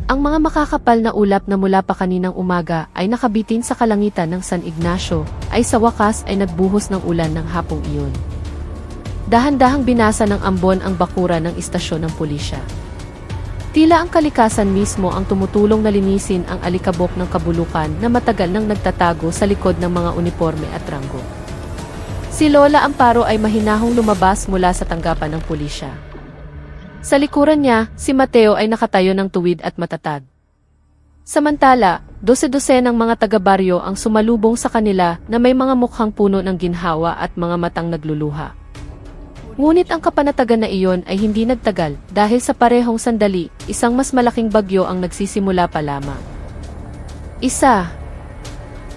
Ang mga makakapal na ulap na mula pa kaninang umaga ay nakabitin sa kalangitan ng San Ignacio, ay sa wakas ay nagbuhos ng ulan ng hapong iyon. Dahan-dahang binasa ng ambon ang bakura ng istasyon ng pulisya. Tila ang kalikasan mismo ang tumutulong na linisin ang alikabok ng kabulukan na matagal nang nagtatago sa likod ng mga uniforme at ranggo. Si Lola Amparo ay mahinahong lumabas mula sa tanggapan ng pulisya. Sa likuran niya, si Mateo ay nakatayo ng tuwid at matatag. Samantala, dose-dose ng mga taga-baryo ang sumalubong sa kanila na may mga mukhang puno ng ginhawa at mga matang nagluluha. Ngunit ang kapanatagan na iyon ay hindi nagtagal dahil sa parehong sandali, isang mas malaking bagyo ang nagsisimula pa lamang. Isa.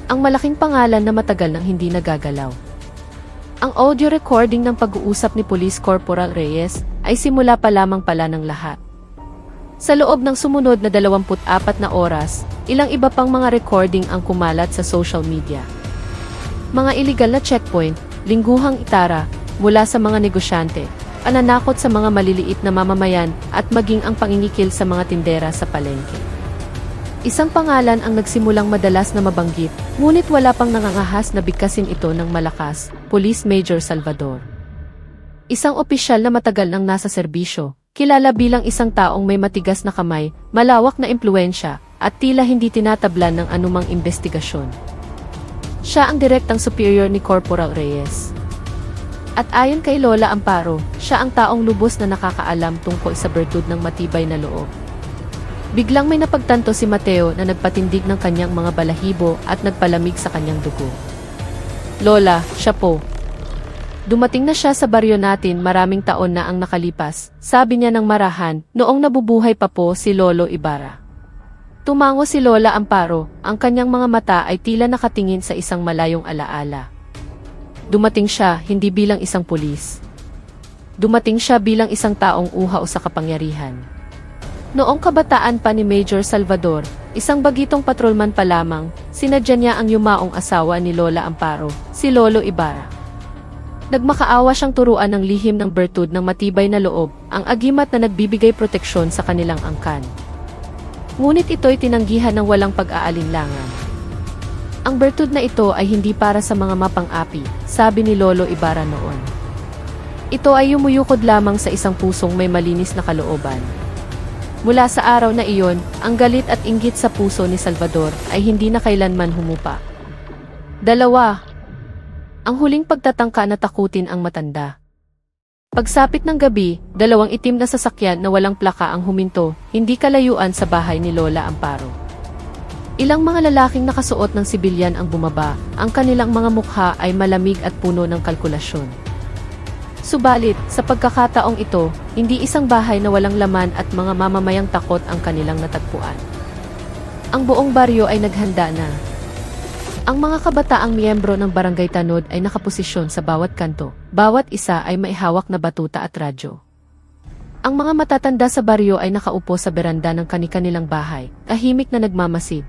Ang malaking pangalan na matagal nang hindi nagagalaw. Ang audio recording ng pag-uusap ni Police Corporal Reyes ay simula pa lamang pala ng lahat. Sa loob ng sumunod na 24 na oras, ilang iba pang mga recording ang kumalat sa social media. Mga iligal na checkpoint, lingguhang itara, mula sa mga negosyante, pananakot sa mga maliliit na mamamayan at maging ang pangingikil sa mga tindera sa palengke. Isang pangalan ang nagsimulang madalas na mabanggit, ngunit wala pang nangangahas na bigkasin ito ng malakas, Police Major Salvador. Isang opisyal na matagal nang nasa serbisyo, kilala bilang isang taong may matigas na kamay, malawak na impluwensya, at tila hindi tinatablan ng anumang investigasyon. Siya ang direktang superior ni Corporal Reyes. At ayon kay Lola Amparo, siya ang taong lubos na nakakaalam tungkol sa bertud ng matibay na loob. Biglang may napagtanto si Mateo na nagpatindig ng kanyang mga balahibo at nagpalamig sa kanyang dugo. Lola, siya po. Dumating na siya sa baryo natin maraming taon na ang nakalipas, sabi niya ng marahan, noong nabubuhay pa po si Lolo Ibarra. Tumango si Lola Amparo, ang kanyang mga mata ay tila nakatingin sa isang malayong alaala. Dumating siya hindi bilang isang pulis. Dumating siya bilang isang taong uhaw sa kapangyarihan. Noong kabataan pa ni Major Salvador, isang bagitong patrolman pa lamang, sinadya niya ang yumaong asawa ni Lola Amparo, si Lolo Ibarra. Nagmakaawa siyang turuan ng lihim ng bertud ng matibay na loob, ang agimat na nagbibigay proteksyon sa kanilang angkan. Ngunit ito'y tinanggihan ng walang pag-aalinlangan. Ang bertud na ito ay hindi para sa mga mapang-api, sabi ni Lolo Ibarra noon. Ito ay yumuyukod lamang sa isang pusong may malinis na kalooban. Mula sa araw na iyon, ang galit at inggit sa puso ni Salvador ay hindi na kailanman humupa. 2. Ang huling pagtatangka na takutin ang matanda. Pagsapit ng gabi, 2 itim na sasakyan na walang plaka ang huminto, hindi kalayuan sa bahay ni Lola Amparo. Ilang mga lalaking nakasuot ng sibilyan ang bumaba, ang kanilang mga mukha ay malamig at puno ng kalkulasyon. Subalit, sa pagkakataong ito, hindi isang bahay na walang laman at mga mamamayang takot ang kanilang natagpuan. Ang buong baryo ay naghanda na. Ang mga kabataang miyembro ng Barangay Tanod ay nakaposisyon sa bawat kanto, bawat isa ay may hawak na batuta at radyo. Ang mga matatanda sa baryo ay nakaupo sa beranda ng kani-kanilang bahay, tahimik na nagmamasid.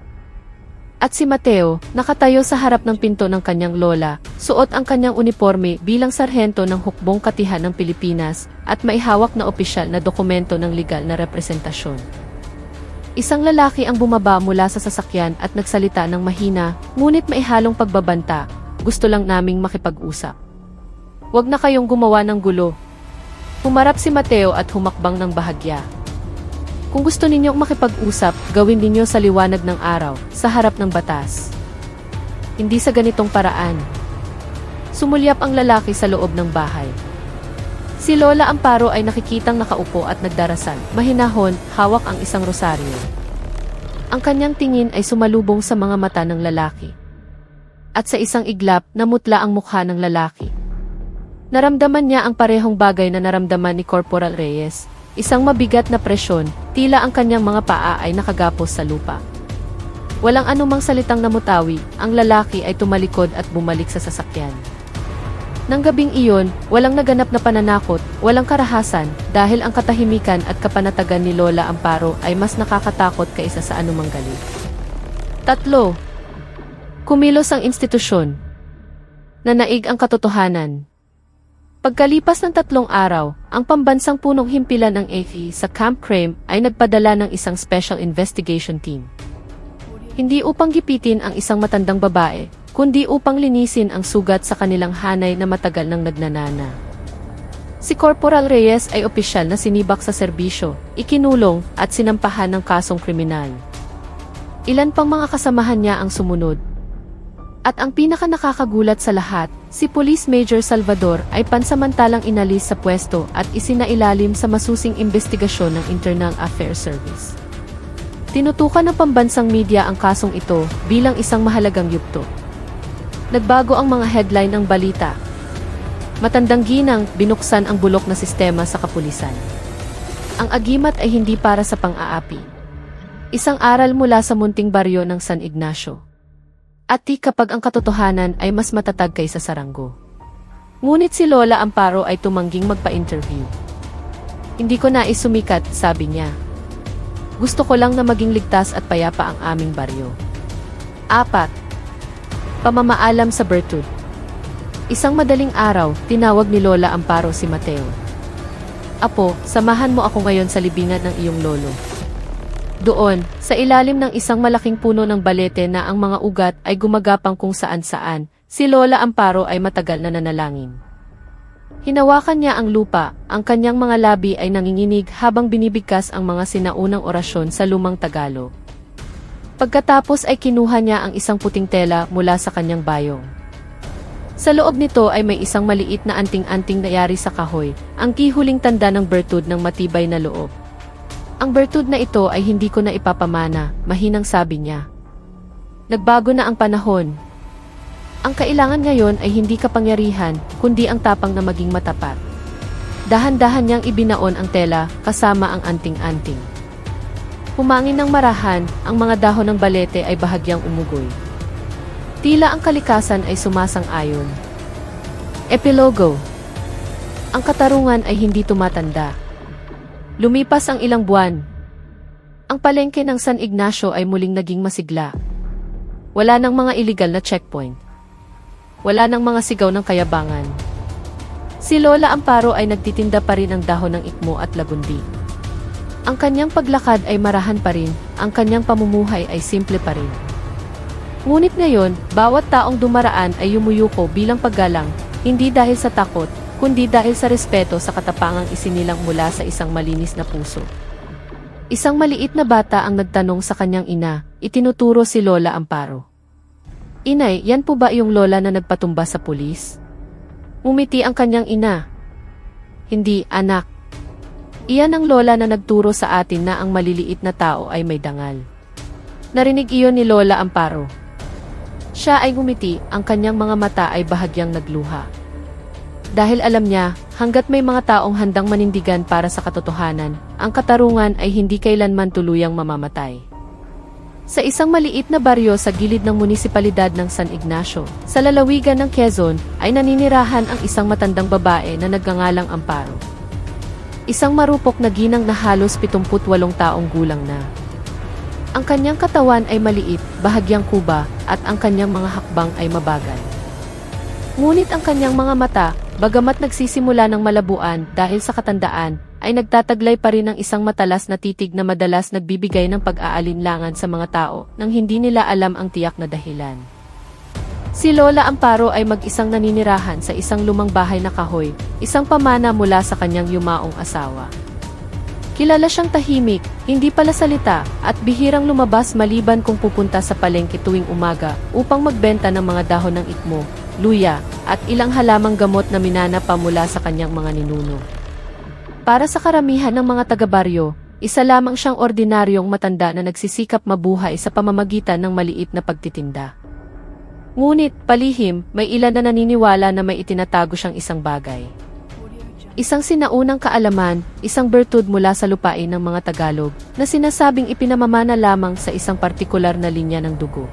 At si Mateo, nakatayo sa harap ng pinto ng kanyang lola, suot ang kanyang uniforme bilang sarhento ng hukbong katihan ng Pilipinas, at may hawak na opisyal na dokumento ng legal na representasyon. Isang lalaki ang bumaba mula sa sasakyan at nagsalita ng mahina, ngunit may halong pagbabanta, gusto lang naming makipag-usap. Huwag na kayong gumawa ng gulo. Humarap si Mateo at humakbang ng bahagya. Kung gusto ninyong makipag-usap, gawin ninyo sa liwanag ng araw, sa harap ng batas. Hindi sa ganitong paraan. Sumulyap ang lalaki sa loob ng bahay. Si Lola Amparo ay nakikitang nakaupo at nagdarasal, mahinahon, hawak ang isang rosaryo. Ang kanyang tingin ay sumalubong sa mga mata ng lalaki. At sa isang iglap, namutla ang mukha ng lalaki. Naramdaman niya ang parehong bagay na naramdaman ni Corporal Reyes. Isang mabigat na presyon, tila ang kanyang mga paa ay nakagapos sa lupa. Walang anumang salitang namutawi, ang lalaki ay tumalikod at bumalik sa sasakyan. Nang gabing iyon, walang naganap na pananakot, walang karahasan, dahil ang katahimikan at kapanatagan ni Lola Amparo ay mas nakakatakot kaysa sa anumang galit. 3. Kumilos ang institusyon. Nanaig ang katotohanan. Pagkalipas ng 3 araw, ang pambansang punong himpilan ng AFI sa Camp Crame ay nagpadala ng isang special investigation team. Hindi upang gipitin ang isang matandang babae, kundi upang linisin ang sugat sa kanilang hanay na matagal nang nagnanana. Si Corporal Reyes ay opisyal na sinibak sa serbisyo, ikinulong at sinampahan ng kasong kriminal. Ilan pang mga kasamahan niya ang sumunod. At ang pinaka-nakakagulat sa lahat, si Police Major Salvador ay pansamantalang inalis sa pwesto at isinailalim sa masusing investigasyon ng Internal Affairs Service. Tinutukan ng pambansang media ang kasong ito bilang isang mahalagang yugto. Nagbago ang mga headline ng balita. Matandang ginang, binuksan ang bulok na sistema sa kapulisan. Ang agimat ay hindi para sa pang-aapi. Isang aral mula sa munting baryo ng San Ignacio. At kapag ang katotohanan ay mas matatag kaysa saranggo. Ngunit si Lola Amparo ay tumangging magpa-interview. Hindi ko nais sumikat, sabi niya. Gusto ko lang na maging ligtas at payapa ang aming baryo. 4. Pamamaalam sa Bertud. Isang madaling araw, tinawag ni Lola Amparo si Mateo. Apo, samahan mo ako ngayon sa libingan ng iyong lolo. Doon, sa ilalim ng isang malaking puno ng balete na ang mga ugat ay gumagapang kung saan-saan, si Lola Amparo ay matagal na nanalangin. Hinawakan niya ang lupa, ang kanyang mga labi ay nanginginig habang binibigkas ang mga sinaunang orasyon sa lumang Tagalog. Pagkatapos ay kinuha niya ang isang puting tela mula sa kanyang bayong. Sa loob nito ay may isang maliit na anting-anting na yari sa kahoy, ang kihuling tanda ng bertud ng matibay na loob. Ang bertud na ito ay hindi ko na ipapamana, mahinang sabi niya. Nagbago na ang panahon. Ang kailangan ngayon ay hindi kapangyarihan, kundi ang tapang na maging matapat. Dahan-dahan niyang ibinaon ang tela, kasama ang anting-anting. Humangin ng marahan, ang mga dahon ng balete ay bahagyang umugoy. Tila ang kalikasan ay sumasang-ayon. Epilogo. Ang katarungan ay hindi tumatanda. Lumipas ang ilang buwan. Ang palengke ng San Ignacio ay muling naging masigla. Wala nang mga iligal na checkpoint. Wala nang mga sigaw ng kayabangan. Si Lola Amparo ay nagtitinda pa rin ng dahon ng ikmo at lagundi. Ang kanyang paglakad ay marahan pa rin, ang kanyang pamumuhay ay simple pa rin. Ngunit ngayon, bawat taong dumaraan ay yumuyuko bilang paggalang, hindi dahil sa takot, kundi dahil sa respeto sa katapangang isinilang mula sa isang malinis na puso. Isang maliit na bata ang nagtanong sa kanyang ina, itinuturo si Lola Amparo. Inay, yan po ba yung lola na nagpatumba sa pulis? Umiti ang kanyang ina. Hindi, anak. Iyan ang lola na nagturo sa atin na ang maliliit na tao ay may dangal. Narinig iyon ni Lola Amparo. Siya ay ngumiti, ang kanyang mga mata ay bahagyang nagluha. Dahil alam niya, hanggat may mga taong handang manindigan para sa katotohanan, ang katarungan ay hindi kailanman tuluyang mamamatay. Sa isang maliit na baryo sa gilid ng munisipalidad ng San Ignacio, sa lalawigan ng Quezon, ay naninirahan ang isang matandang babae na nagngangalang Amparo. Isang marupok na ginang na halos 78 taong gulang na. Ang kanyang katawan ay maliit, bahagyang kuba, at ang kanyang mga hakbang ay mabagal. Ngunit ang kanyang mga mata, bagamat nagsisimula ng malabuan dahil sa katandaan, ay nagtataglay pa rin ng isang matalas na titig na madalas nagbibigay ng pag-aalinlangan sa mga tao nang hindi nila alam ang tiyak na dahilan. Si Lola Amparo ay mag-isang naninirahan sa isang lumang bahay na kahoy, isang pamana mula sa kanyang yumaong asawa. Kilala siyang tahimik, hindi pala salita, at bihirang lumabas maliban kung pupunta sa palengke tuwing umaga upang magbenta ng mga dahon ng ikmo, luya, at ilang halamang gamot na minana pa mula sa kanyang mga ninuno. Para sa karamihan ng mga taga-baryo, isa lamang siyang ordinaryong matanda na nagsisikap mabuhay sa pamamagitan ng maliit na pagtitinda. Ngunit, palihim, may ilan na naniniwala na may itinatago siyang isang bagay. Isang sinaunang kaalaman, isang bertud mula sa lupain ng mga Tagalog, na sinasabing ipinamamana lamang sa isang partikular na linya ng dugo.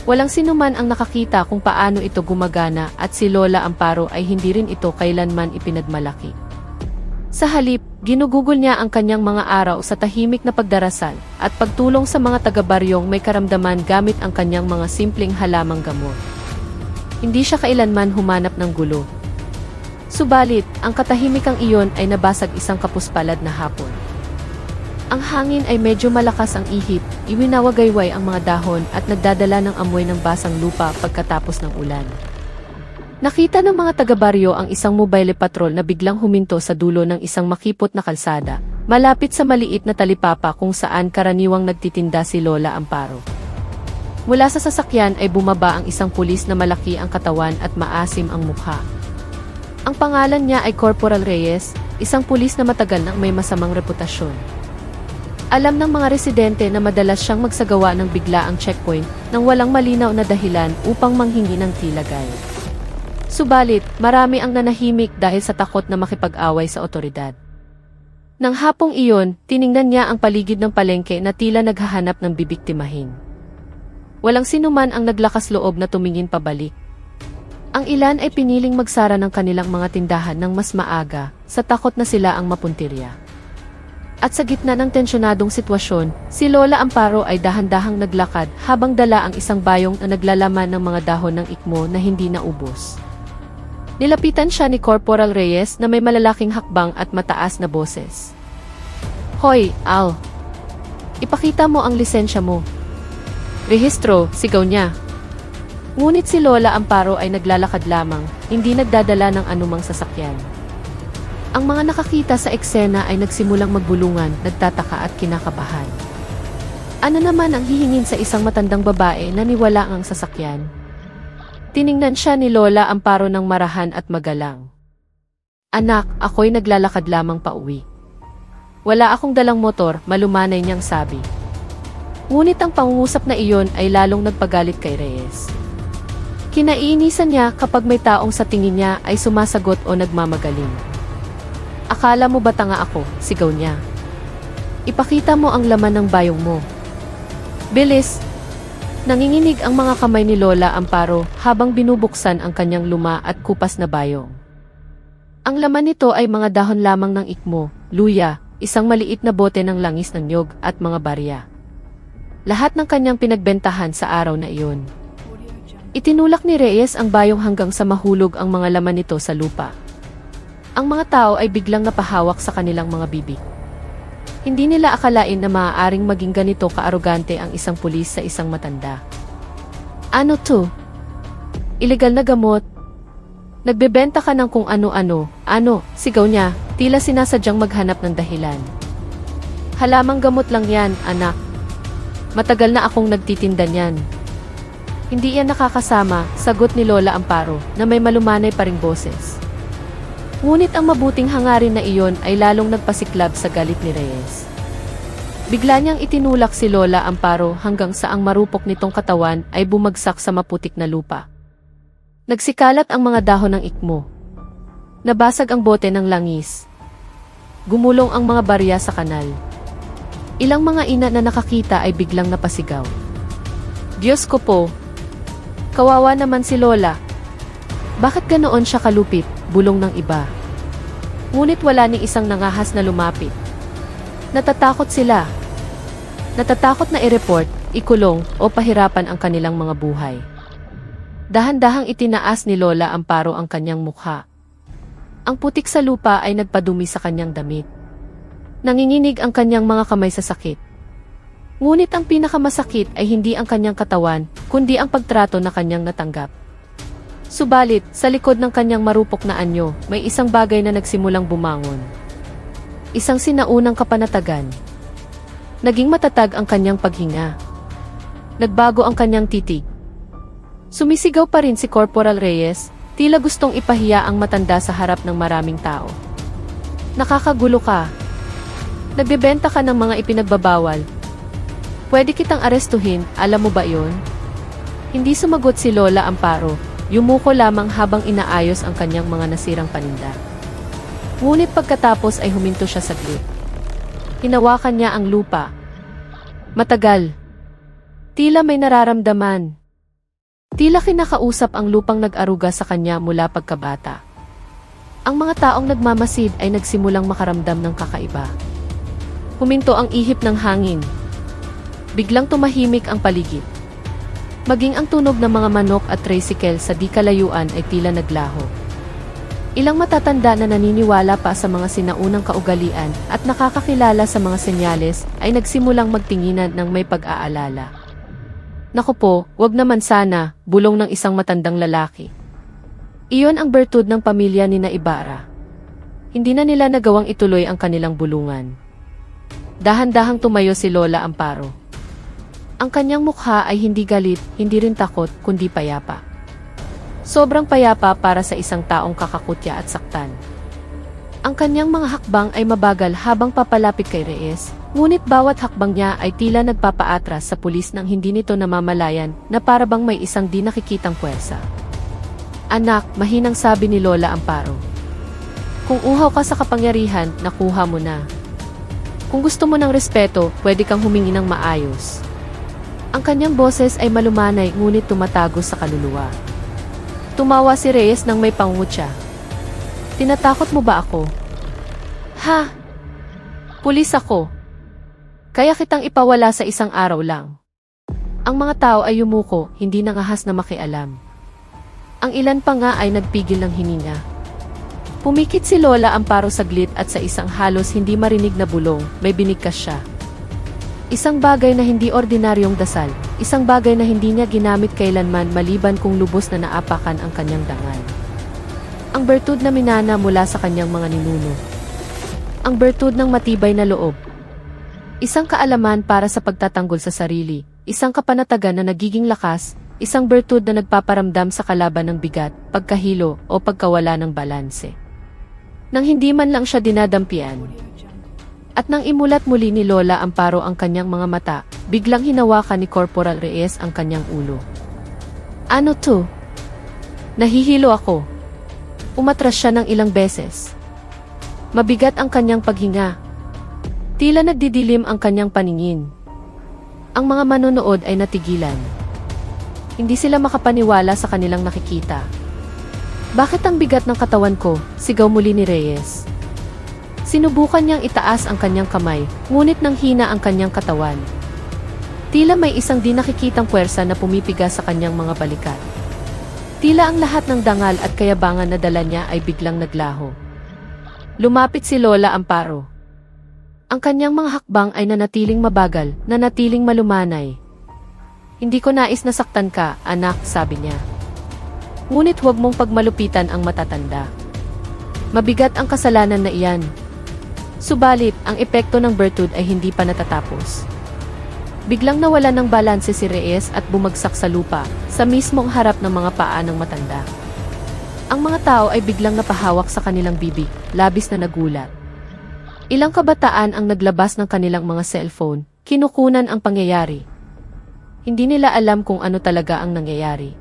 Walang sinuman ang nakakita kung paano ito gumagana at si Lola Amparo ay hindi rin ito kailanman ipinagmalaki. Sa halip, ginugugol niya ang kanyang mga araw sa tahimik na pagdarasal at pagtulong sa mga taga-baryong may karamdaman gamit ang kanyang mga simpleng halamang gamot. Hindi siya kailanman humanap ng gulo. Subalit, ang katahimikang iyon ay nabasag isang kapuspalad na hapon. Ang hangin ay medyo malakas ang ihip, iwinawagayway ang mga dahon at nagdadala ng amoy ng basang lupa pagkatapos ng ulan. Nakita ng mga taga-baryo ang isang mobile patrol na biglang huminto sa dulo ng isang makipot na kalsada, malapit sa maliit na talipapa kung saan karaniwang nagtitinda si Lola Amparo. Mula sa sasakyan ay bumaba ang isang pulis na malaki ang katawan at maasim ang mukha. Ang pangalan niya ay Corporal Reyes, isang pulis na matagal nang may masamang reputasyon. Alam ng mga residente na madalas siyang magsagawa ng biglaang checkpoint nang walang malinaw na dahilan upang manghingi ng tilagay. Subalit, marami ang nanahimik dahil sa takot na makipag-away sa otoridad. Nang hapong iyon, tiningnan niya ang paligid ng palengke na tila naghahanap ng bibiktimahin. Walang sinuman ang naglakas loob na tumingin pabalik. Ang ilan ay piniling magsara ng kanilang mga tindahan ng mas maaga, sa takot na sila ang mapuntirya. At sa gitna ng tensyonadong sitwasyon, si Lola Amparo ay dahan-dahang naglakad habang dala ang isang bayong na naglalaman ng mga dahon ng ikmo na hindi naubos. Nilapitan siya ni Corporal Reyes na may malalaking hakbang at mataas na boses. "Hoy, Al! Ipakita mo ang lisensya mo." "Rehistro," sigaw niya. Ngunit si Lola Amparo ay naglalakad lamang, hindi nagdadala ng anumang sasakyan. Ang mga nakakita sa eksena ay nagsimulang magbulungan, nagtataka at kinakabahan. Ano naman ang hihingin sa isang matandang babae na niwala ang sasakyan? Tiningnan siya ni Lola Amparo ng marahan at magalang. "Anak, ako'y naglalakad lamang pauwi. Wala akong dalang motor," malumanay niyang sabi. Ngunit ang pangungusap na iyon ay lalong nagpagalit kay Reyes. Kinaiinisan niya kapag may taong sa tingin niya ay sumasagot o nagmamagaling. "Akala mo ba tanga ako?" sigaw niya. "Ipakita mo ang laman ng bayong mo. Bilis!" Nanginginig ang mga kamay ni Lola Amparo habang binubuksan ang kanyang luma at kupas na bayong. Ang laman nito ay mga dahon lamang ng ikmo, luya, isang maliit na bote ng langis ng niyog at mga barya. Lahat ng kanyang pinagbentahan sa araw na iyon. Itinulak ni Reyes ang bayong hanggang sa mahulog ang mga laman nito sa lupa. Ang mga tao ay biglang napahawak sa kanilang mga bibig. Hindi nila akalain na maaaring maging ganito kaarogante ang isang pulis sa isang matanda. "Ano to? Ilegal na gamot? Nagbebenta ka ng kung ano-ano." "Ano?" sigaw niya, tila sinasadyang maghanap ng dahilan. "Halamang gamot lang yan, anak. Matagal na akong nagtitinda niyan." "Hindi yan nakakasama," sagot ni Lola Amparo, na may malumanay pa ring boses. Ngunit ang mabuting hangarin na iyon ay lalong nagpasiklab sa galit ni Reyes. Bigla niyang itinulak si Lola Amparo hanggang sa ang marupok nitong katawan ay bumagsak sa maputik na lupa. Nagsikalat ang mga dahon ng ikmo. Nabasag ang bote ng langis. Gumulong ang mga barya sa kanal. Ilang mga ina na nakakita ay biglang napasigaw. "Diyos ko po! Kawawa naman si Lola. Bakit ganoon siya kalupit?" bulong ng iba. Ngunit wala ni isang nangahas na lumapit. Natatakot sila. Natatakot na i-report, ikulong, o pahirapan ang kanilang mga buhay. Dahan-dahang itinaas ni Lola Amparo ang kanyang mukha. Ang putik sa lupa ay nagpadumi sa kanyang damit. Nanginginig ang kanyang mga kamay sa sakit. Ngunit ang pinakamasakit ay hindi ang kanyang katawan, kundi ang pagtrato na kanyang natanggap. Subalit, sa likod ng kanyang marupok na anyo, may isang bagay na nagsimulang bumangon. Isang sinaunang kapanatagan. Naging matatag ang kanyang paghinga. Nagbago ang kanyang titig. Sumisigaw pa rin si Corporal Reyes, tila gustong ipahiya ang matanda sa harap ng maraming tao. "Nakakagulo ka. Nagbebenta ka ng mga ipinagbabawal. Pwede kitang arestuhin, alam mo ba yon?" Hindi sumagot si Lola Amparo. Yumuko lamang habang inaayos ang kanyang mga nasirang paninda. Ngunit pagkatapos ay huminto siya saglit. Hinawakan niya ang lupa. Matagal. Tila may nararamdaman. Tila kinakausap ang lupang nag-aruga sa kanya mula pagkabata. Ang mga taong nagmamasid ay nagsimulang makaramdam ng kakaiba. Huminto ang ihip ng hangin. Biglang tumahimik ang paligid. Maging ang tunog ng mga manok at tricycle sa di kalayuan ay tila naglaho. Ilang matatanda na naniniwala pa sa mga sinaunang kaugalian at nakakakilala sa mga senyales ay nagsimulang magtinginan ng may pag-aalala. Naku po, wag naman sana, bulong ng isang matandang lalaki. Iyon ang bertud ng pamilya ni na Ibarra. Hindi na nila nagawang ituloy ang kanilang bulungan. Dahan-dahang tumayo si Lola Amparo. Ang kanyang mukha ay hindi galit, hindi rin takot, kundi payapa. Sobrang payapa para sa isang taong kakakutya at saktan. Ang kanyang mga hakbang ay mabagal habang papalapit kay Reyes, ngunit bawat hakbang niya ay tila nagpapaatras sa pulis nang hindi nito namamalayan na parabang may isang di nakikitang puwersa. Anak, mahinang sabi ni Lola Amparo. Kung uhaw ka sa kapangyarihan, nakuha mo na. Kung gusto mo ng respeto, pwede kang humingi ng maayos. Ang kanyang boses ay malumanay ngunit tumatago sa kaluluwa. Tumawa si Reyes nang may pangungutya. Tinatakot mo ba ako? Ha? Pulis ako. Kaya kitang ipawala sa isang araw lang. Ang mga tao ay yumuko, hindi nangahas na makialam. Ang ilan pa nga ay nagpigil ng hininga. Pumikit si Lola Amparo saglit at sa isang halos hindi marinig na bulong, may binigkas siya. Isang bagay na hindi ordinaryong dasal, isang bagay na hindi niya ginamit kailanman maliban kung lubos na naapakan ang kanyang dangal. Ang bertud na minana mula sa kanyang mga ninuno. Ang bertud ng matibay na loob. Isang kaalaman para sa pagtatanggol sa sarili, isang kapanatagan na nagiging lakas, isang bertud na nagpaparamdam sa kalaban ng bigat, pagkahilo o pagkawala ng balanse. Nang hindi man lang siya dinadampian. At nang imulat muli ni Lola Amparo ang kanyang mga mata, biglang hinawakan ni Corporal Reyes ang kanyang ulo. Ano to? Nahihilo ako. Umatras siya ng ilang beses. Mabigat ang kanyang paghinga. Tila nagdidilim ang kanyang paningin. Ang mga manonood ay natigilan. Hindi sila makapaniwala sa kanilang nakikita. Bakit ang bigat ng katawan ko? Sigaw muli ni Reyes. Sinubukan niyang itaas ang kanyang kamay, ngunit nang hina ang kanyang katawan. Tila may isang di nakikitang puwersa na pumipigas sa kanyang mga balikat. Tila ang lahat ng dangal at kayabangan na dala niya ay biglang naglaho. Lumapit si Lola Amparo. Ang kanyang mga hakbang ay nanatiling mabagal, nanatiling malumanay. Hindi ko nais nasaktan ka, anak, sabi niya. Ngunit huwag mong pagmalupitan ang matatanda. Mabigat ang kasalanan na iyan. Subalit, ang epekto ng bertud ay hindi pa natatapos. Biglang nawalan ng balanse si Reyes at bumagsak sa lupa, sa mismong harap ng mga paa ng matanda. Ang mga tao ay biglang napahawak sa kanilang bibig, labis na nagulat. Ilang kabataan ang naglabas ng kanilang mga cellphone, kinukunan ang pangyayari. Hindi nila alam kung ano talaga ang nangyayari.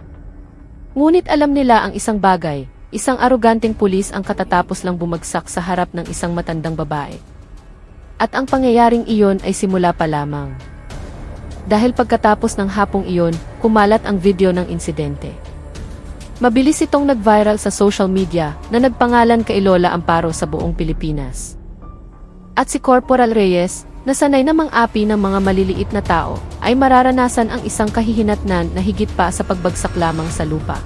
Ngunit alam nila ang isang bagay. Isang aroganteng pulis ang katatapos lang bumagsak sa harap ng isang matandang babae. At ang pangyayaring iyon ay simula pa lamang. Dahil pagkatapos ng hapong iyon, kumalat ang video ng insidente. Mabilis itong nag-viral sa social media na nagpangalan kay Lola Amparo sa buong Pilipinas. At si Corporal Reyes, na sanay namang api ng mga maliliit na tao, ay mararanasan ang isang kahihinatnan na higit pa sa pagbagsak lamang sa lupa.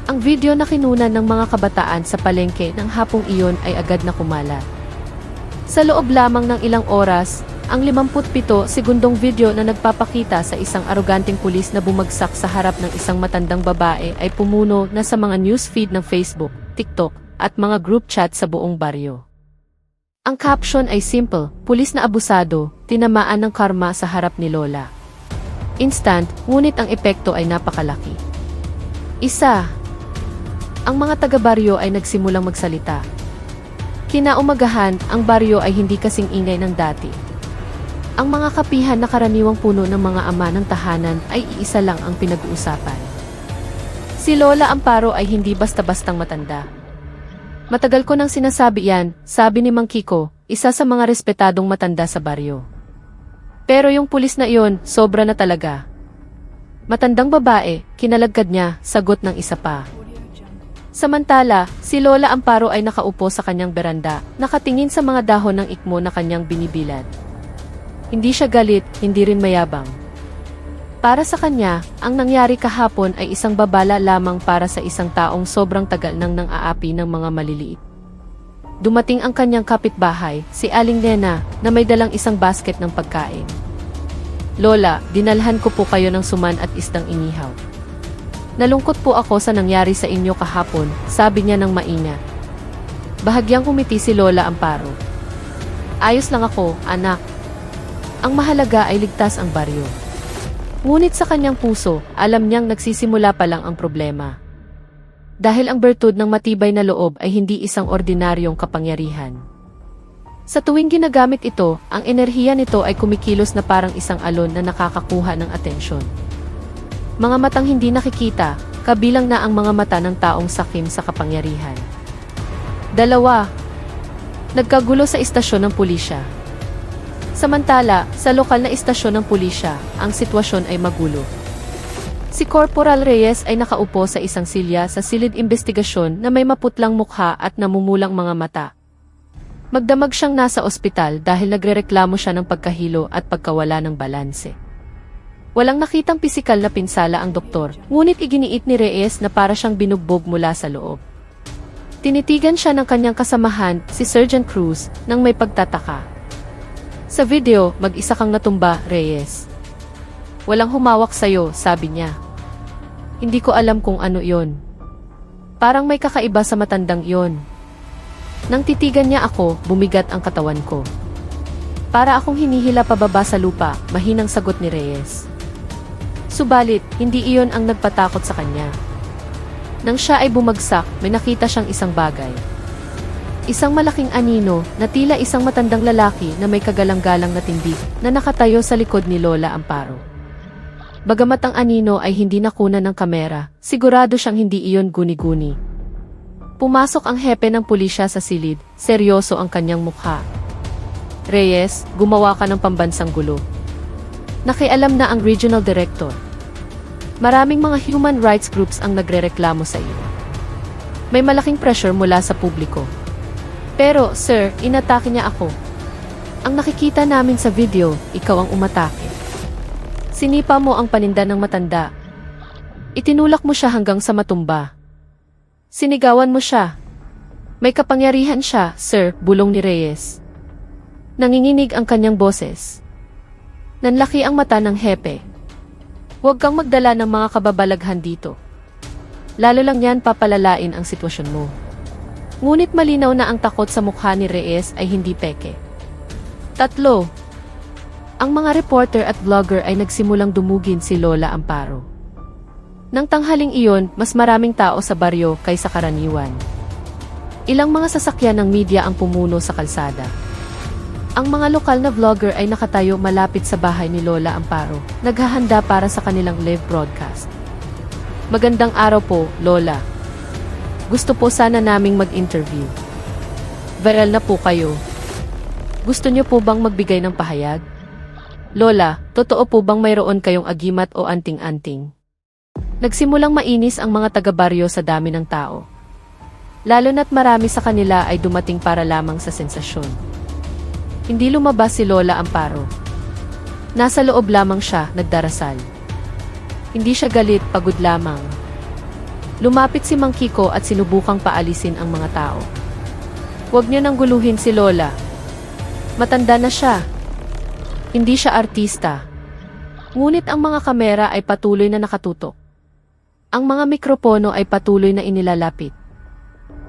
Ang video na kinunan ng mga kabataan sa palengke ng hapong iyon ay agad na kumalat. Sa loob lamang ng ilang oras, ang 57 segundong video na nagpapakita sa isang aroganteng pulis na bumagsak sa harap ng isang matandang babae ay pumuno na sa mga newsfeed ng Facebook, TikTok, at mga group chat sa buong baryo. Ang caption ay simple, pulis na abusado, tinamaan ng karma sa harap ni Lola. Instant, ngunit ang epekto ay napakalaki. Ang mga taga-baryo ay nagsimulang magsalita. Kinaumagahan, ang baryo ay hindi kasing ingay ng dati. Ang mga kapihan na karaniwang puno ng mga ama ng tahanan ay iisa lang ang pinag-uusapan. Si Lola Amparo ay hindi basta-bastang matanda. Matagal ko nang sinasabi yan, sabi ni Mang Kiko, isa sa mga respetadong matanda sa baryo. Pero yung pulis na iyon, sobra na talaga. Matandang babae, kinalagkad niya, sagot ng isa pa. Samantala, si Lola Amparo ay nakaupo sa kanyang beranda, nakatingin sa mga dahon ng ikmo na kanyang binibilad. Hindi siya galit, hindi rin mayabang. Para sa kanya, ang nangyari kahapon ay isang babala lamang para sa isang taong sobrang tagal nang aapi ng mga maliliit. Dumating ang kanyang kapitbahay, si Aling Nena, na may dalang isang basket ng pagkain. Lola, dinalhan ko po kayo ng suman at isdang inihaw. Nalungkot po ako sa nangyari sa inyo kahapon, sabi niya ng maingat. Bahagyang kumiti si Lola Amparo. Ayos lang ako, anak. Ang mahalaga ay ligtas ang baryo. Ngunit sa kanyang puso, alam niyang nagsisimula pa lang ang problema. Dahil ang bertud ng matibay na loob ay hindi isang ordinaryong kapangyarihan. Sa tuwing ginagamit ito, ang enerhiya nito ay kumikilos na parang isang alon na nakakakuha ng atensyon. Mga matang hindi nakikita, kabilang na ang mga mata ng taong sakim sa kapangyarihan. 2. Nagkagulo sa istasyon ng pulisya. Samantala, sa lokal na istasyon ng pulisya, ang sitwasyon ay magulo. Si Corporal Reyes ay nakaupo sa isang silya sa silid investigasyon na may maputlang mukha at namumulang mga mata. Magdamag siyang nasa ospital dahil nagrereklamo siya ng pagkahilo at pagkawala ng balanse. Walang nakitang pisikal na pinsala ang doktor, ngunit iginiit ni Reyes na para siyang binugbog mula sa loob. Tinitigan siya ng kanyang kasamahan, si Sergeant Cruz, nang may pagtataka. Sa video, mag-isa kang natumba, Reyes. Walang humawak sa'yo, sabi niya. Hindi ko alam kung ano yon. Parang may kakaiba sa matandang yon. Nang titigan niya ako, bumigat ang katawan ko. Para akong hinihila pababa sa lupa, mahinang sagot ni Reyes. Subalit, hindi iyon ang nagpatakot sa kanya. Nang siya ay bumagsak, may nakita siyang isang bagay. Isang malaking anino na tila isang matandang lalaki na may kagalang-galang na tindig na nakatayo sa likod ni Lola Amparo. Bagamat ang anino ay hindi nakunan ng kamera, sigurado siyang hindi iyon guni-guni. Pumasok ang hepe ng pulisya sa silid, seryoso ang kanyang mukha. Reyes, gumawa ka ng pambansang gulo. Nakialam na ang regional director. Maraming mga human rights groups ang nagrereklamo sa iyo. May malaking pressure mula sa publiko. Pero, sir, inatake niya ako. Ang nakikita namin sa video, ikaw ang umatake. Sinipa mo ang paninda ng matanda. Itinulak mo siya hanggang sa matumba. Sinigawan mo siya. May kapangyarihan siya, sir, bulong ni Reyes. Nanginginig ang kanyang boses. Nanlaki ang mata ng hepe. Huwag kang magdala ng mga kababalaghan dito. Lalo lang yan papalalain ang sitwasyon mo. Ngunit malinaw na ang takot sa mukha ni Reyes ay hindi peke. 3. Ang mga reporter at vlogger ay nagsimulang dumugin si Lola Amparo. Nang tanghaling iyon, mas maraming tao sa baryo kaysa karaniwan. Ilang mga sasakyan ng media ang pumuno sa kalsada. Ang mga lokal na vlogger ay nakatayo malapit sa bahay ni Lola Amparo, naghahanda para sa kanilang live broadcast. Magandang araw po, Lola. Gusto po sana naming mag-interview. Viral na po kayo. Gusto niyo po bang magbigay ng pahayag? Lola, totoo po bang mayroon kayong agimat o anting-anting? Nagsimulang mainis ang mga taga-baryo sa dami ng tao. Lalo na't marami sa kanila ay dumating para lamang sa sensasyon. Hindi lumabas si Lola Amparo. Nasa loob lamang siya, nagdarasal. Hindi siya galit, pagod lamang. Lumapit si Mang Kiko at sinubukang paalisin ang mga tao. Huwag niyo nang guluhin si Lola. Matanda na siya. Hindi siya artista. Ngunit ang mga kamera ay patuloy na nakatutok. Ang mga mikropono ay patuloy na inilalapit.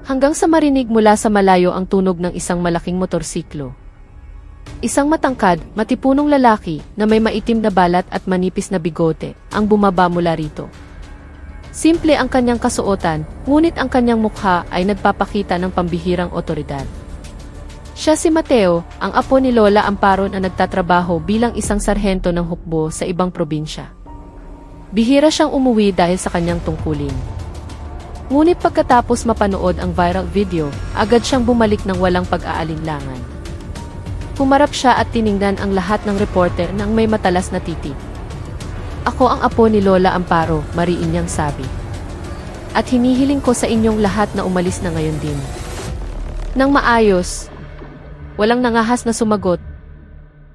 Hanggang sa marinig mula sa malayo ang tunog ng isang malaking motorsiklo. Isang matangkad, matipunong lalaki na may maitim na balat at manipis na bigote ang bumaba mula rito. Simple ang kanyang kasuotan, ngunit ang kanyang mukha ay nagpapakita ng pambihirang otoridad. Siya si Mateo, ang apo ni Lola Amparo na nagtatrabaho bilang isang sarhento ng hukbo sa ibang probinsya. Bihira siyang umuwi dahil sa kanyang tungkulin. Ngunit pagkatapos mapanood ang viral video, agad siyang bumalik ng walang pag-aalinlangan. Humarap siya at tiningnan ang lahat ng reporter nang may matalas na titig. Ako ang apo ni Lola Amparo, mariin niyang sabi. At hinihiling ko sa inyong lahat na umalis na ngayon din. Nang maayos, walang nangahas na sumagot.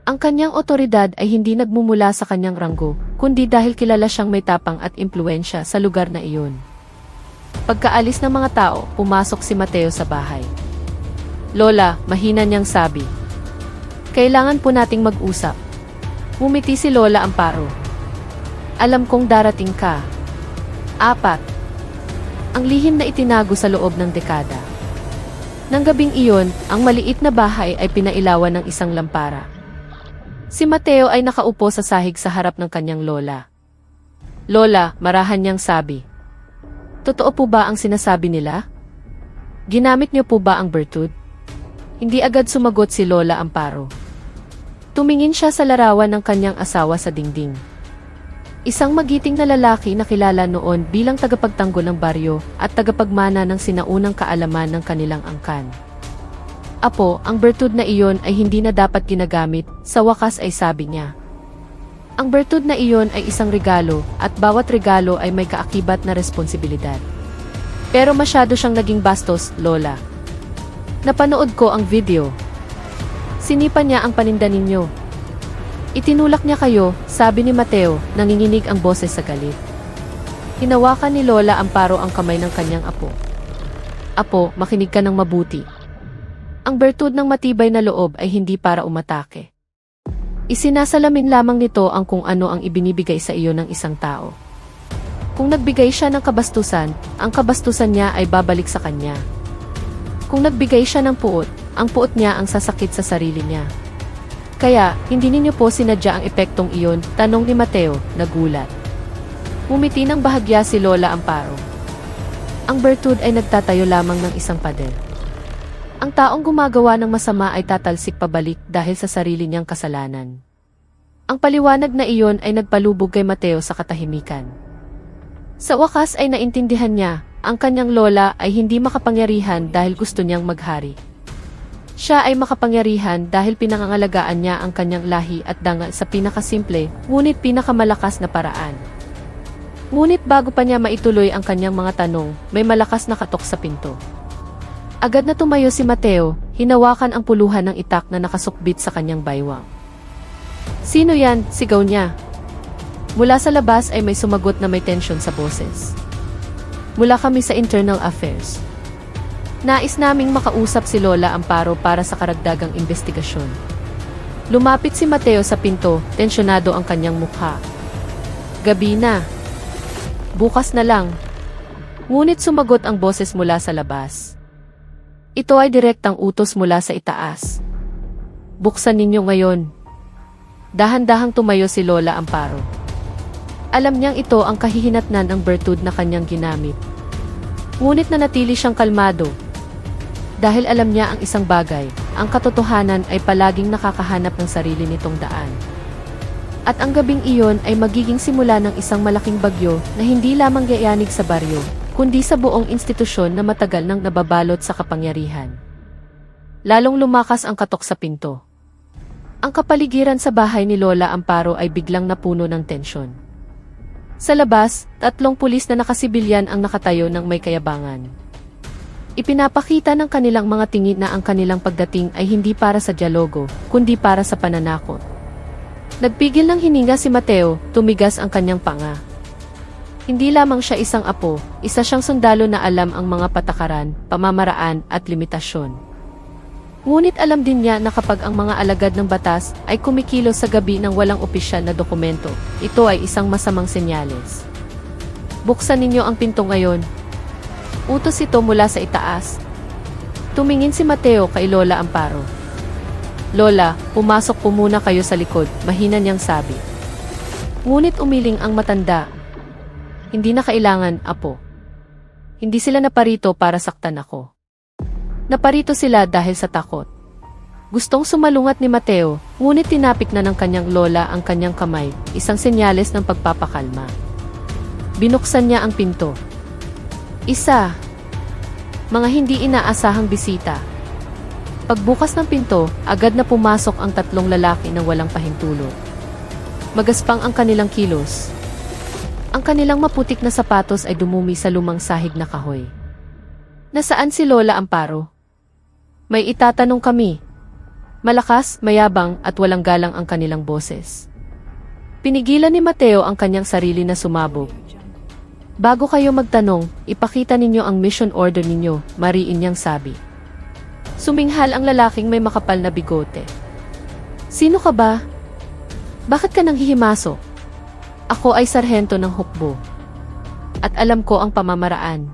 Ang kanyang otoridad ay hindi nagmumula sa kanyang ranggo, kundi dahil kilala siyang may tapang at impluensya sa lugar na iyon. Pagkaalis ng mga tao, pumasok si Mateo sa bahay. Lola, mahina niyang sabi. Kailangan po nating mag-usap. Ngumiti si Lola Amparo. Alam kong darating ka. 4. Ang lihim na itinago sa loob ng dekada. Nang gabing iyon, ang maliit na bahay ay pinailawan ng isang lampara. Si Mateo ay nakaupo sa sahig sa harap ng kanyang lola. Lola, marahan niyang sabi. Totoo po ba ang sinasabi nila? Ginamit niyo po ba ang bertud? Hindi agad sumagot si Lola Amparo. Tumingin siya sa larawan ng kanyang asawa sa dingding. Isang magiting na lalaki na kilala noon bilang tagapagtanggol ng baryo at tagapagmana ng sinaunang kaalaman ng kanilang angkan. Apo, ang bertud na iyon ay hindi na dapat ginagamit, sa wakas ay sabi niya. Ang bertud na iyon ay isang regalo at bawat regalo ay may kaakibat na responsibilidad. Pero masyado siyang naging bastos, Lola. Napanood ko ang video. Sinipan niya ang paninda ninyo. Itinulak niya kayo, sabi ni Mateo, nanginginig ang boses sa galit. Hinawakan ni Lola Amparo ang kamay ng kanyang apo. Apo, makinig ka ng mabuti. Ang bertud ng matibay na loob ay hindi para umatake. Isinasalamin lamang nito ang kung ano ang ibinibigay sa iyo ng isang tao. Kung nagbigay siya ng kabastusan, ang kabastusan niya ay babalik sa kanya. Kung nagbigay siya ng puot, ang puot niya ang sasakit sa sarili niya. Kaya, hindi ninyo po sinadya ang epektong iyon, tanong ni Mateo, nagulat. Ngumiti ng bahagya si Lola Amparo. Ang bertud ay nagtatayo lamang ng isang pader. Ang taong gumagawa ng masama ay tatalsik pabalik dahil sa sarili niyang kasalanan. Ang paliwanag na iyon ay nagpalubog kay Mateo sa katahimikan. Sa wakas ay naintindihan niya, ang kanyang lola ay hindi makapangyarihan dahil gusto niyang maghari. Siya ay makapangyarihan dahil pinangangalagaan niya ang kanyang lahi at dangal sa pinakasimple, ngunit pinakamalakas na paraan. Ngunit bago pa niya maituloy ang kanyang mga tanong, may malakas na katok sa pinto. Agad na tumayo si Mateo, hinawakan ang puluhan ng itak na nakasukbit sa kanyang baywang. Sino yan? Sigaw niya. Mula sa labas ay may sumagot na may tensyon sa boses. Mula kami sa Internal Affairs. Nais naming makausap si Lola Amparo para sa karagdagang investigasyon. Lumapit si Mateo sa pinto, tensyonado ang kanyang mukha. Gabi na. Bukas na lang. Ngunit sumagot ang boses mula sa labas. Ito ay direktang utos mula sa itaas. Buksan ninyo ngayon. Dahan-dahang tumayo si Lola Amparo. Alam niyang ito ang kahihinatnan ng bertud na kanyang ginamit. Ngunit nanatili siyang kalmado. Dahil alam niya ang isang bagay, ang katotohanan ay palaging nakakahanap ng sarili nitong daan. At ang gabing iyon ay magiging simula ng isang malaking bagyo na hindi lamang yayanig sa baryo, kundi sa buong institusyon na matagal nang nababalot sa kapangyarihan. Lalong lumakas ang katok sa pinto. Ang kapaligiran sa bahay ni Lola Amparo ay biglang napuno ng tensyon. Sa labas, 3 pulis na nakasibilyan ang nakatayo ng may kayabangan. Ipinapakita ng kanilang mga tingin na ang kanilang pagdating ay hindi para sa dialogo, kundi para sa pananakot. Nagpigil ng hininga si Mateo, tumigas ang kanyang panga. Hindi lamang siya isang apo, isa siyang sundalo na alam ang mga patakaran, pamamaraan at limitasyon. Ngunit alam din niya na kapag ang mga alagad ng batas ay kumikilos sa gabi ng walang opisyal na dokumento, ito ay isang masamang senyales. Buksan ninyo ang pinto ngayon. Utos ito mula sa itaas. Tumingin si Mateo kay Lola Amparo. Lola, pumasok po muna kayo sa likod, mahina niyang sabi. Ngunit umiling ang matanda. Hindi na kailangan, apo. Hindi sila naparito para saktan ako. Naparito sila dahil sa takot. Gustong sumalungat ni Mateo, ngunit tinapik na ng kanyang lola ang kanyang kamay, isang senyales ng pagpapakalma. Binuksan niya ang pinto. Isa. Mga hindi inaasahang bisita. Pagbukas ng pinto, agad na pumasok ang 3 lalaki ng walang pahintulot. Magaspang ang kanilang kilos. Ang kanilang maputik na sapatos ay dumumi sa lumang sahig na kahoy. Nasaan si Lola Amparo? May itatanong kami. Malakas, mayabang, at walang galang ang kanilang boses. Pinigilan ni Mateo ang kanyang sarili na sumabog. Bago kayo magtanong, ipakita ninyo ang mission order ninyo, mariin niyang sabi. Suminghal ang lalaking may makapal na bigote. Sino ka ba? Bakit ka nang hihimasok? Ako ay sarhento ng hukbo. At alam ko ang pamamaraan.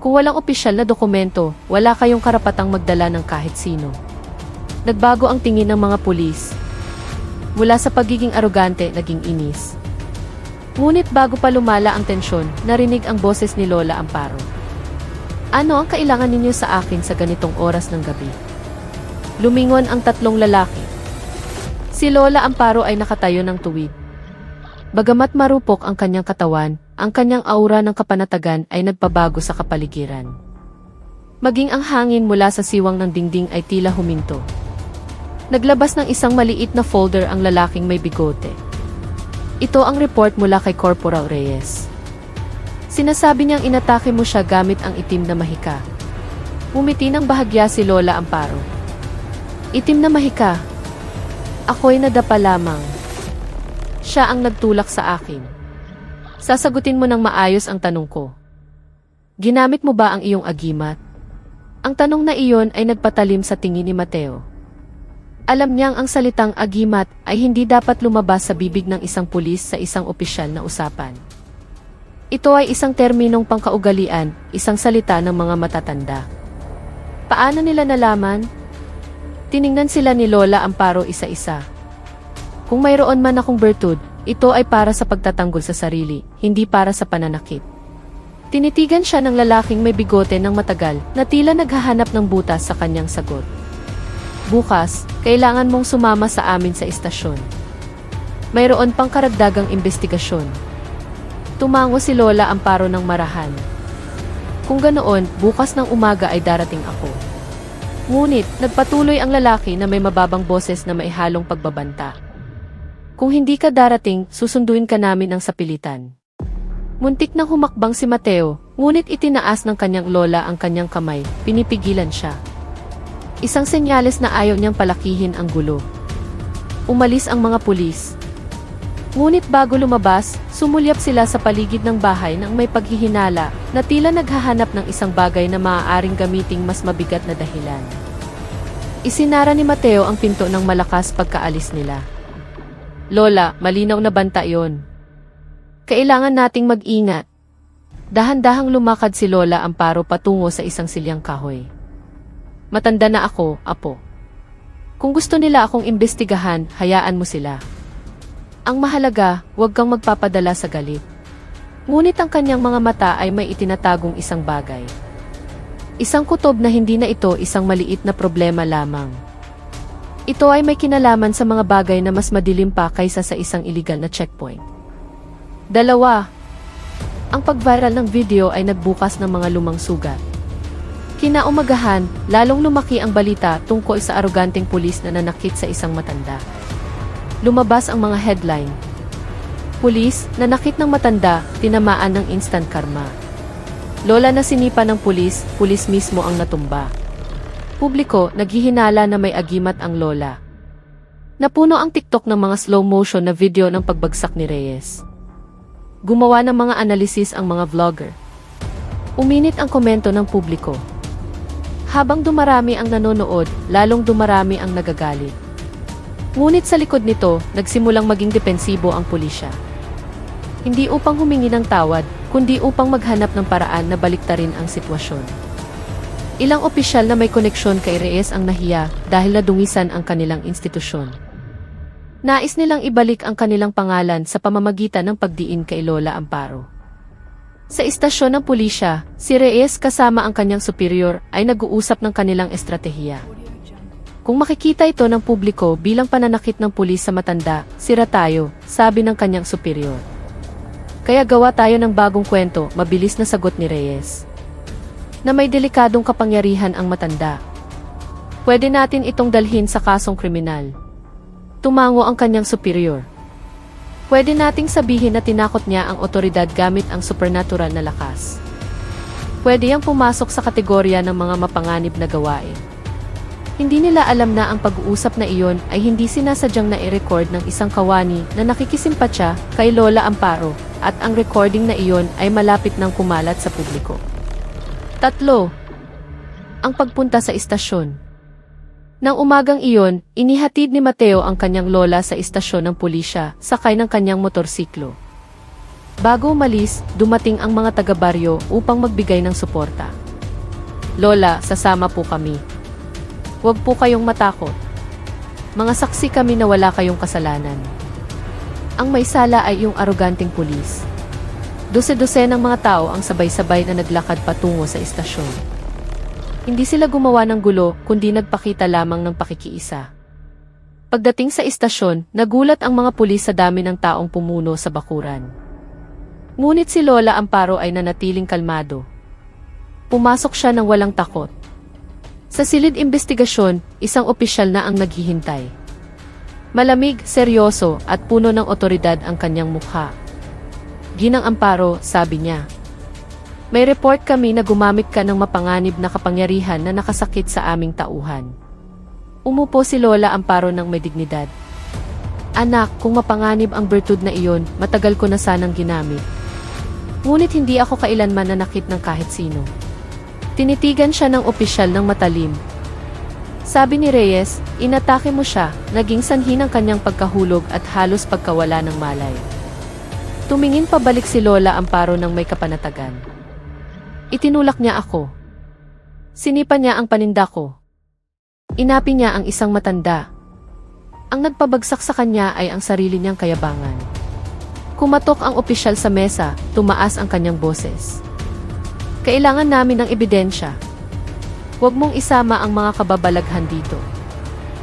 Kung walang opisyal na dokumento, wala kayong karapatang magdala ng kahit sino. Nagbago ang tingin ng mga pulis. Mula sa pagiging arogante, naging inis. Ngunit bago pa lumala ang tensyon, narinig ang boses ni Lola Amparo. Ano ang kailangan ninyo sa akin sa ganitong oras ng gabi? Lumingon ang tatlong lalaki. Si Lola Amparo ay nakatayo ng tuwid. Bagamat marupok ang kanyang katawan, ang kanyang aura ng kapanatagan ay nagpabago sa kapaligiran. Maging ang hangin mula sa siwang ng dingding ay tila huminto. Naglabas ng isang maliit na folder ang lalaking may bigote. Ito ang report mula kay Corporal Reyes. Sinasabi niyang inatake mo siya gamit ang itim na mahika. Umiti ng bahagya si Lola Amparo. Itim na mahika? Ako'y nadapa lamang. Siya ang nagtulak sa akin. Sasagutin mo ng maayos ang tanong ko. Ginamit mo ba ang iyong agimat? Ang tanong na iyon ay nagpatalim sa tingin ni Mateo. Alam niyang ang salitang agimat ay hindi dapat lumabas sa bibig ng isang pulis sa isang opisyal na usapan. Ito ay isang terminong pangkaugalian, isang salita ng mga matatanda. Paano nila nalaman? Tiningnan sila ni Lola Amparo isa-isa. Kung mayroon man akong bertud, ito ay para sa pagtatanggol sa sarili, hindi para sa pananakit. Tinitigan siya ng lalaking may bigote ng matagal na tila naghahanap ng butas sa kanyang sagot. Bukas, kailangan mong sumama sa amin sa istasyon. Mayroon pang karagdagang investigasyon. Tumango si Lola Amparo ng marahan. Kung ganoon, bukas ng umaga ay darating ako. Ngunit, nagpatuloy ang lalaki na may mababang boses na maihalong pagbabanta. Kung hindi ka darating, susunduin ka namin ng sapilitan. Muntik nang humakbang si Mateo, ngunit itinaas ng kanyang lola ang kanyang kamay, pinipigilan siya. Isang senyales na ayaw niyang palakihin ang gulo. Umalis ang mga pulis. Ngunit bago lumabas, sumulyap sila sa paligid ng bahay nang may paghihinala na tila naghahanap ng isang bagay na maaaring gamiting mas mabigat na dahilan. Isinara ni Mateo ang pinto ng malakas pagkaalis nila. Lola, malinaw na banta yon. Kailangan nating mag-ingat. Dahan-dahang lumakad si Lola Amparo patungo sa isang silyang kahoy. Matanda na ako, apo. Kung gusto nila akong imbestigahan, hayaan mo sila. Ang mahalaga, huwag kang magpapadala sa galit. Ngunit ang kanyang mga mata ay may itinatagong isang bagay. Isang kutob na hindi na ito isang maliit na problema lamang. Ito ay may kinalaman sa mga bagay na mas madilim pa kaysa sa isang iligal na checkpoint. 2. Ang pag-viral ng video ay nagbukas ng mga lumang sugat. Kinaumagahan, lalong lumaki ang balita tungkol sa aroganteng pulis na nanakit sa isang matanda. Lumabas ang mga headline. Pulis, nanakit ng matanda, tinamaan ng instant karma. Lola na sinipa ng pulis mismo ang natumba. Publiko, naghihinala na may agimat ang lola. Napuno ang TikTok ng mga slow motion na video ng pagbagsak ni Reyes. Gumawa ng mga analisis ang mga vlogger. Uminit ang komento ng publiko. Habang dumarami ang nanonood, lalong dumarami ang nagagalit. Ngunit sa likod nito, nagsimulang maging depensibo ang pulisya. Hindi upang humingi ng tawad, kundi upang maghanap ng paraan na baliktarin ang sitwasyon. Ilang opisyal na may koneksyon kay Reyes ang nahiya dahil nadungisan ang kanilang institusyon. Nais nilang ibalik ang kanilang pangalan sa pamamagitan ng pagdiin kay Lola Amparo. Sa istasyon ng pulisya, si Reyes kasama ang kanyang superior ay nag-uusap ng kanilang estratehiya. Kung makikita ito ng publiko bilang pananakit ng pulis sa matanda, sira tayo, sabi ng kanyang superior. Kaya gawa tayo ng bagong kwento, mabilis na sagot ni Reyes. Na may delikadong kapangyarihan ang matanda. Pwede natin itong dalhin sa kasong kriminal. Tumango ang kanyang superior. Pwede nating sabihin na tinakot niya ang otoridad gamit ang supernatural na lakas. Pwede yang pumasok sa kategorya ng mga mapanganib na gawain. Hindi nila alam na ang pag-uusap na iyon ay hindi sinasadyang na-i-record ng isang kawani na nakikisimpatya kay Lola Amparo, at ang recording na iyon ay malapit nang kumalat sa publiko. 3. Ang pagpunta sa istasyon. Nang umagang iyon, inihatid ni Mateo ang kanyang lola sa istasyon ng pulisya, sakay ng kanyang motorsiklo. Bago umalis, dumating ang mga taga-baryo upang magbigay ng suporta. "Lola, sasama po kami. Huwag po kayong matakot. Mga saksi kami na wala kayong kasalanan." Ang may sala ay yung aroganteng pulis. Dose-dose ng mga tao ang sabay-sabay na naglakad patungo sa istasyon. Hindi sila gumawa ng gulo, kundi nagpakita lamang ng pakikiisa. Pagdating sa istasyon, nagulat ang mga pulis sa dami ng taong pumuno sa bakuran. Ngunit si Lola Amparo ay nanatiling kalmado. Pumasok siya ng walang takot. Sa silid imbestigasyon, isang opisyal na ang naghihintay. Malamig, seryoso, at puno ng otoridad ang kanyang mukha. "Ginang Amparo," sabi niya, "may report kami na gumamit ka ng mapanganib na kapangyarihan na nakasakit sa aming tauhan." Umupo si Lola Amparo ng may dignidad. "Anak, kung mapanganib ang bertud na iyon, matagal ko na sanang ginamit. Ngunit hindi ako kailanman nanakit ng kahit sino." Tinitigan siya ng opisyal ng matalim. Sabi ni Reyes, "Inatake mo siya, naging sanhi ng kanyang pagkahulog at halos pagkawala ng malay." Tumingin pabalik si Lola Amparo ng may kapanatagan. Itinulak niya ako. Sinipa niya ang paninda ko. Inapi niya ang isang matanda. Ang nagpabagsak sa kanya ay ang sarili niyang kayabangan. Kumatok ang opisyal sa mesa, tumaas ang kanyang boses. "Kailangan namin ng ebidensya. Huwag mong isama ang mga kababalaghan dito."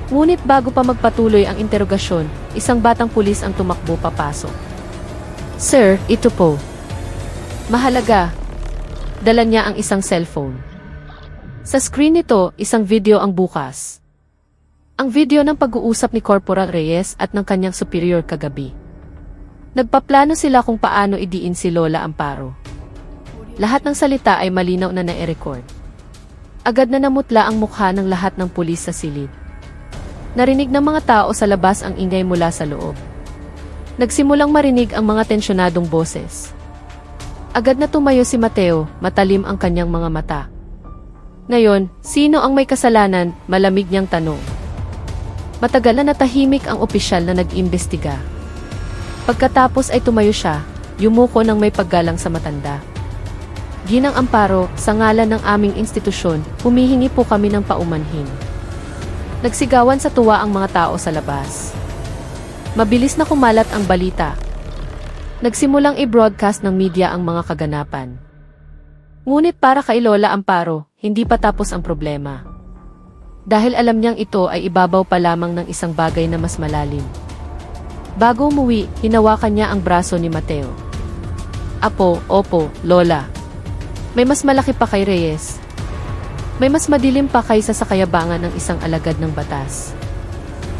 Ngunit bago pa magpatuloy ang interogasyon, isang batang pulis ang tumakbo papasok. "Sir, ito po." Mahalaga. Dala niya ang isang cellphone. Sa screen nito, isang video ang bukas. Ang video ng pag-uusap ni Corporal Reyes at ng kanyang superior kagabi. Nagpaplano sila kung paano idiin si Lola Amparo. Lahat ng salita ay malinaw na na-record. Agad na namutla ang mukha ng lahat ng pulis sa silid. Narinig ng mga tao sa labas ang ingay mula sa loob. Nagsimulang marinig ang mga tensyonadong boses. Agad na tumayo si Mateo, matalim ang kanyang mga mata. Ngayon, sino ang may kasalanan? Malamig niyang tanong. Matagal na natahimik ang opisyal na nag-imbestiga. Pagkatapos ay tumayo siya, yumuko ng may paggalang sa matanda. "Ginang Amparo, sa ngalan ng aming institusyon, humihingi po kami ng paumanhin." Nagsigawan sa tuwa ang mga tao sa labas. Mabilis na kumalat ang balita. Nagsimulang i-broadcast ng media ang mga kaganapan. Ngunit para kay Lola Amparo, hindi pa tapos ang problema. Dahil alam niyang ito ay ibabaw pa lamang ng isang bagay na mas malalim. Bago umuwi, hinawakan niya ang braso ni Mateo. "Apo, opo, Lola. May mas malaki pa kay Reyes. May mas madilim pa kaysa sa kayabangan ng isang alagad ng batas."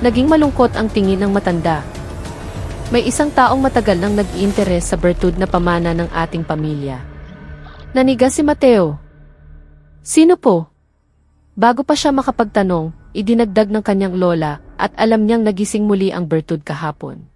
Naging malungkot ang tingin ng matanda. May isang taong matagal nang nag-iinteres sa bertud na pamana ng ating pamilya. Naniga si Mateo. "Sino po?" Bago pa siya makapagtanong, idinagdag ng kanyang lola at alam niyang nagising muli ang bertud kahapon.